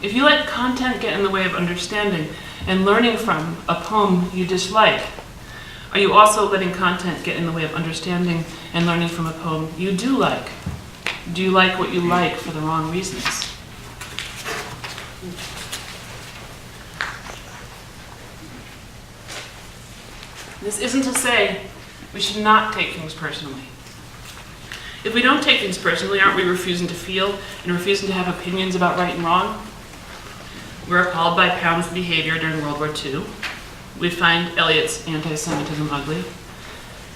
If you let content get in the way of understanding and learning from a poem you dislike, are you also letting content get in the way of understanding and learning from a poem you do like? Do you like what you like for the wrong reasons? This isn't to say we should not take things personally. If we don't take things personally, aren't we refusing to feel and refusing to have opinions about right and wrong? We're appalled by Pound's behavior during World War II. We find Eliot's anti-Semitism ugly.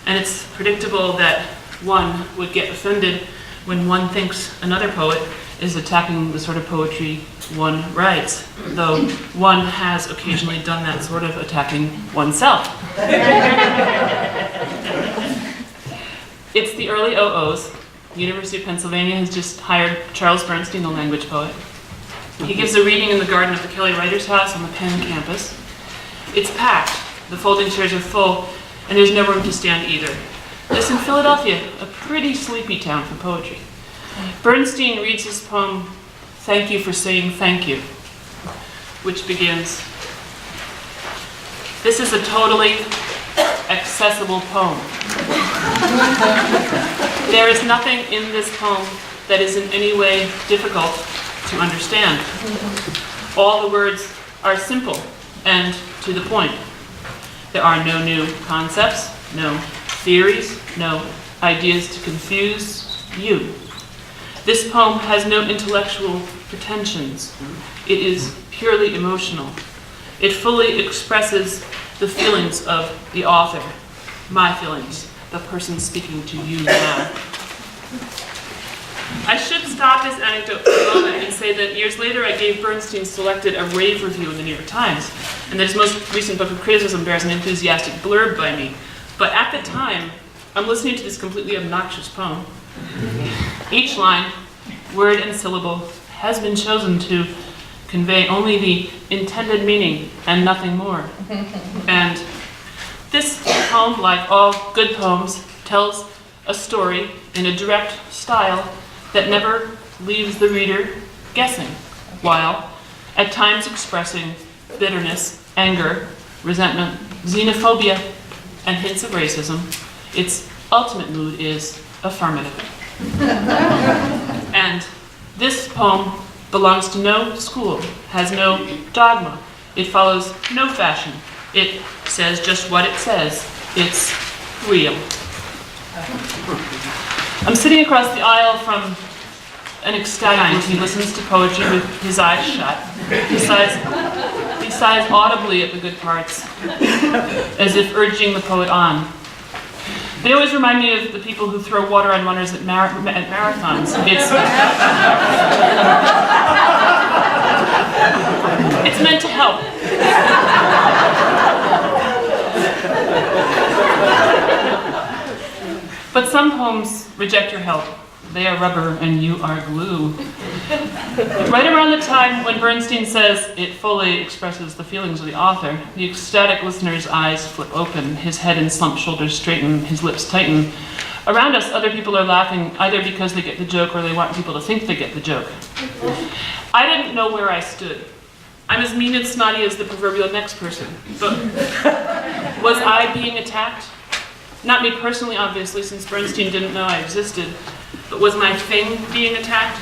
And it's predictable that one would get offended when one thinks another poet is attacking the sort of poetry one writes, though one has occasionally done that sort of attacking oneself. It's the early 00s. University of Pennsylvania has just hired Charles Bernstein, the language poet. He gives a reading in the garden of the Kelly Writers' House on the Penn campus. It's packed, the folding chairs are full, and there's no room to stand either. This in Philadelphia, a pretty sleepy town for poetry. Bernstein reads his poem, "Thank You for Saying Thank You," which begins, "This is a totally accessible poem. There is nothing in this poem that is in any way difficult to understand. All the words are simple and to the point. There are no new concepts, no theories, no ideas to confuse you. This poem has no intellectual pretensions. It is purely emotional. It fully expresses the feelings of the author, my feelings, the person speaking to you now." I should stop this anecdote for a moment and say that years later I gave Bernstein Selected a rave review in the New York Times, and that his most recent book of criticism bears an enthusiastic blurb by me. But at the time, I'm listening to this completely obnoxious poem. Each line, word and syllable, has been chosen to convey only the intended meaning and nothing more. And this poem, like all good poems, tells a story in a direct style that never leaves the reader guessing, while at times expressing bitterness, anger, resentment, xenophobia, and hints of racism. Its ultimate mood is affirmative. And this poem belongs to no school, has no dogma. It follows no fashion. It says just what it says. It's real. I'm sitting across the aisle from an ecstatic. He listens to poetry with his eyes shut. He sighs audibly at the good parts, as if urging the poet on. They always remind me of the people who throw water on runners at marathons. It's meant to help. But some poems reject your help. They are rubber and you are glue. Right around the time when Bernstein says it fully expresses the feelings of the author, the ecstatic listener's eyes flip open, his head and slumped shoulders straighten, his lips tighten. Around us, other people are laughing either because they get the joke or they want people to think they get the joke. I didn't know where I stood. I'm as mean and snotty as the proverbial next person. But was I being attacked? Not me personally, obviously, since Bernstein didn't know I existed. But was my thing being attacked?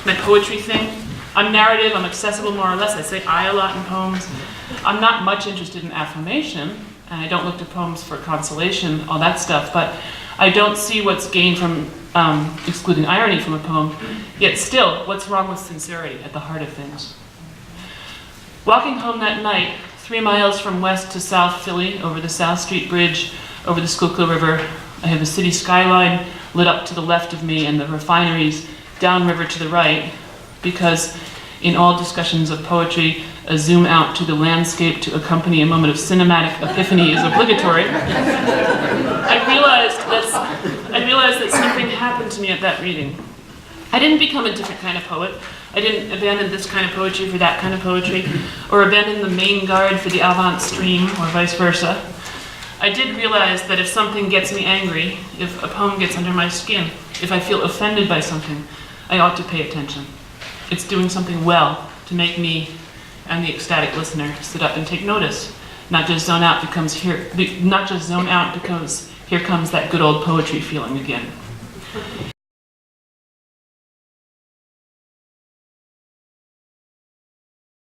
My poetry thing? I'm narrative, I'm accessible more or less. I say I a lot in poems. I'm not much interested in affirmation, and I don't look to poems for consolation, all that stuff, but I don't see what's gained from excluding irony from a poem. Yet still, what's wrong with sincerity at the heart of things? Walking home that night, 3 miles from west to South Philly, over the South Street Bridge, over the Schuylkill River, I have the city skyline lit up to the left of me and the refineries downriver to the right, because in all discussions of poetry, a zoom out to the landscape to accompany a moment of cinematic epiphany is obligatory. I realized that something happened to me at that reading. I didn't become a different kind of poet. I didn't abandon this kind of poetry for that kind of poetry, or abandon the main guard for the avant stream, or vice versa. I did realize that if something gets me angry, if a poem gets under my skin, if I feel offended by something, I ought to pay attention. It's doing something well to make me and the ecstatic listener sit up and take notice. Not just zone out because here comes that good old poetry feeling again.